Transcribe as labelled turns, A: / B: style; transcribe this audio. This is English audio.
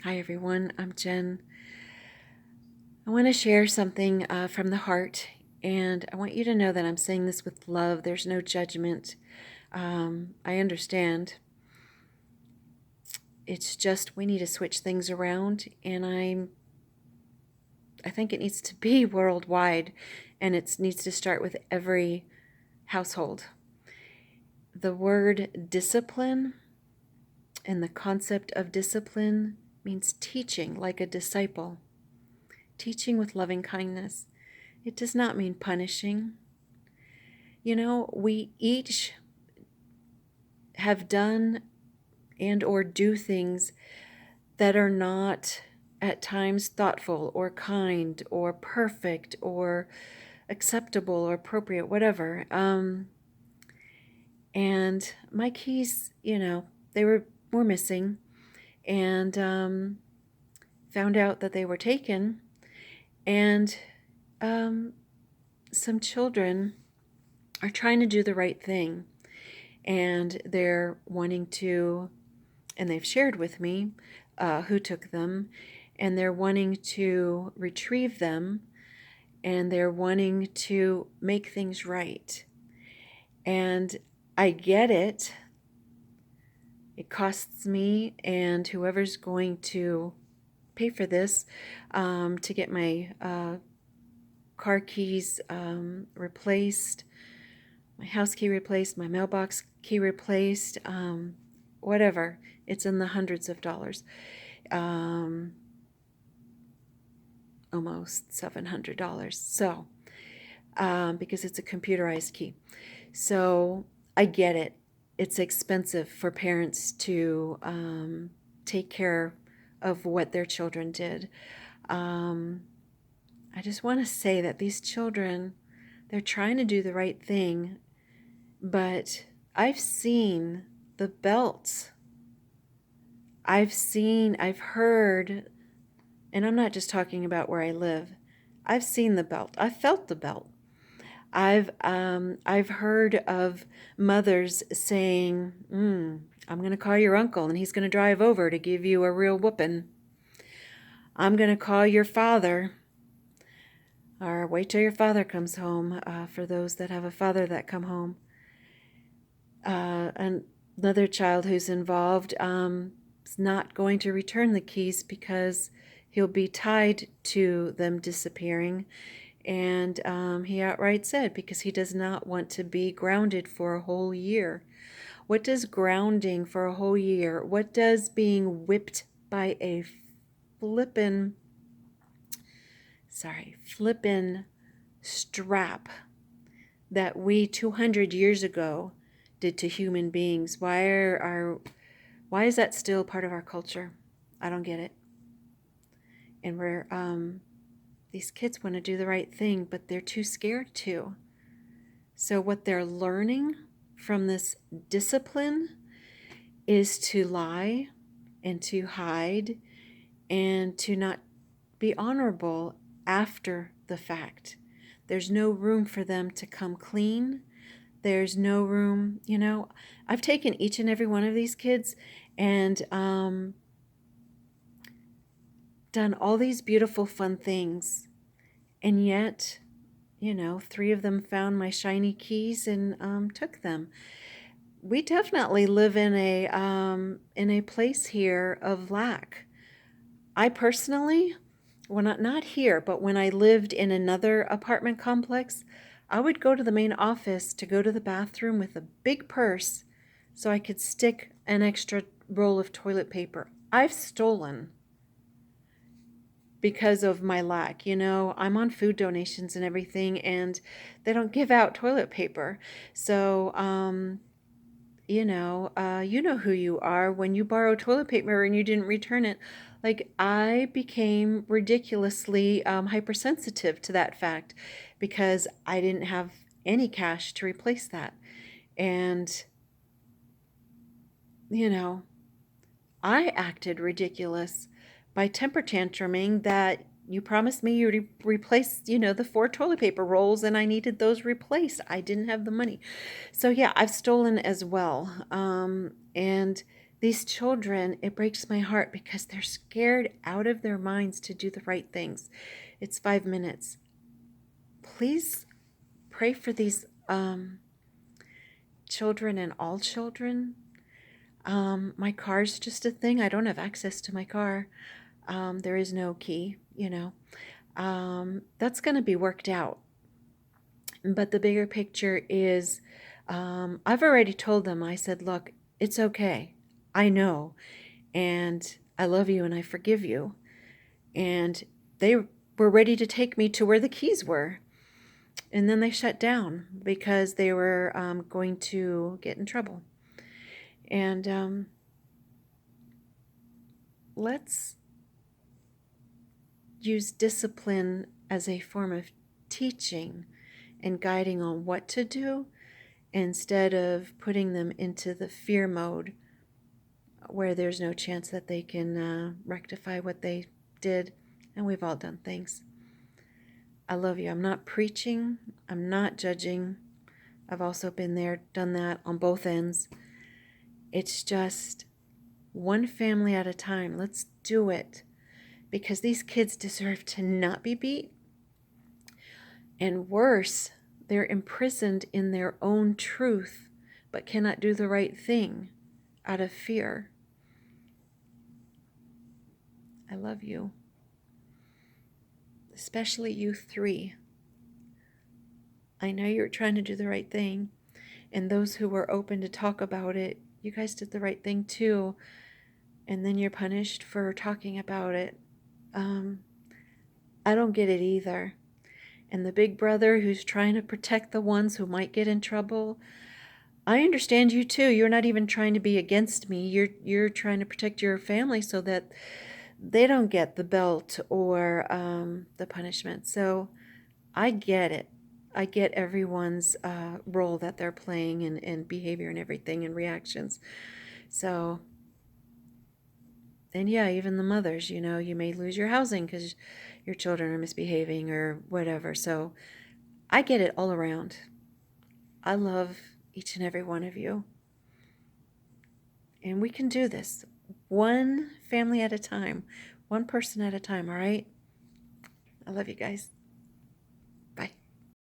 A: Hi, everyone. I'm Jen. I want to share something from the heart, and I want you to know that I'm saying this with love. There's no judgment. I understand. It's just we need to switch things around, and I think it needs to be worldwide, and it needs to start with every household. The word discipline and the concept of discipline means teaching like a disciple, teaching with loving kindness. It does not mean punishing. We each have done and or do things that are not at times thoughtful or kind or perfect or acceptable or appropriate, whatever. And my keys, they were missing, and found out that they were taken. And um, some children are trying to do the right thing, and they're wanting to, and they've shared with me who took them, and they're wanting to retrieve them, and they're wanting to make things right. And I get it. It costs me and whoever's going to pay for this to get my car keys replaced, my house key replaced, my mailbox key replaced, whatever. It's in the hundreds of dollars, almost $700. So, because it's a computerized key. So I get it. It's expensive for parents to take care of what their children did. I just want to say that these children, they're trying to do the right thing, but I've seen the belts. I've heard, and I'm not just talking about where I live. I've seen the belt. I've felt the belt. I've heard of mothers saying, "I'm going to call your uncle, and he's going to drive over to give you a real whooping. I'm going to call your father, or wait till your father comes home." For those that have a father that come home, and another child who's involved is not going to return the keys because he'll be tied to them disappearing. And he outright said, because he does not want to be grounded for a whole year. What does grounding for a whole year, what does being whipped by a flippin' strap that we 200 years ago did to human beings? Why is that still part of our culture? I don't get it. And these kids want to do the right thing, but they're too scared to. So what they're learning from this discipline is to lie and to hide and to not be honorable after the fact. There's no room for them to come clean. There's no room, I've taken each and every one of these kids and done all these beautiful, fun things. And yet, 3 of them found my shiny keys and took them. We definitely live in a place here of lack. I personally, well, not here, but when I lived in another apartment complex, I would go to the main office to go to the bathroom with a big purse so I could stick an extra roll of toilet paper. I've stolen because of my lack. I'm on food donations and everything, and they don't give out toilet paper. So, you know who you are when you borrow toilet paper and you didn't return it. Like, I became ridiculously hypersensitive to that fact because I didn't have any cash to replace that. And, you know, I acted ridiculous by temper tantruming that you promised me you'd replace, the 4 toilet paper rolls, and I needed those replaced. I didn't have the money. So, yeah, I've stolen as well. And These children, it breaks my heart because they're scared out of their minds to do the right things. It's 5 minutes. Please pray for these children and all children. My car's just a thing. I don't have access to my car. There is no key, That's going to be worked out. But the bigger picture is, I've already told them, I said, look, it's okay. I know. And I love you and I forgive you. And they were ready to take me to where the keys were. And then they shut down because they were going to get in trouble. And let's use discipline as a form of teaching and guiding on what to do instead of putting them into the fear mode where there's no chance that they can rectify what they did. And we've all done things. I love you. I'm not preaching. I'm not judging. I've also been there, done that on both ends. It's just one family at a time. Let's do it. Because these kids deserve to not be beat. And worse, they're imprisoned in their own truth, but cannot do the right thing out of fear. I love you. Especially you three. I know you're trying to do the right thing. And those who were open to talk about it, you guys did the right thing too. And then you're punished for talking about it. I don't get it either. And the big brother who's trying to protect the ones who might get in trouble, I understand you too. You're not even trying to be against me. You're trying to protect your family so that they don't get the belt or the punishment. So I get it. I get everyone's role that they're playing and behavior and everything and reactions. So, and yeah, even the mothers, you may lose your housing because your children are misbehaving or whatever. So I get it all around. I love each and every one of you. And we can do this one family at a time, one person at a time, all right? I love you guys.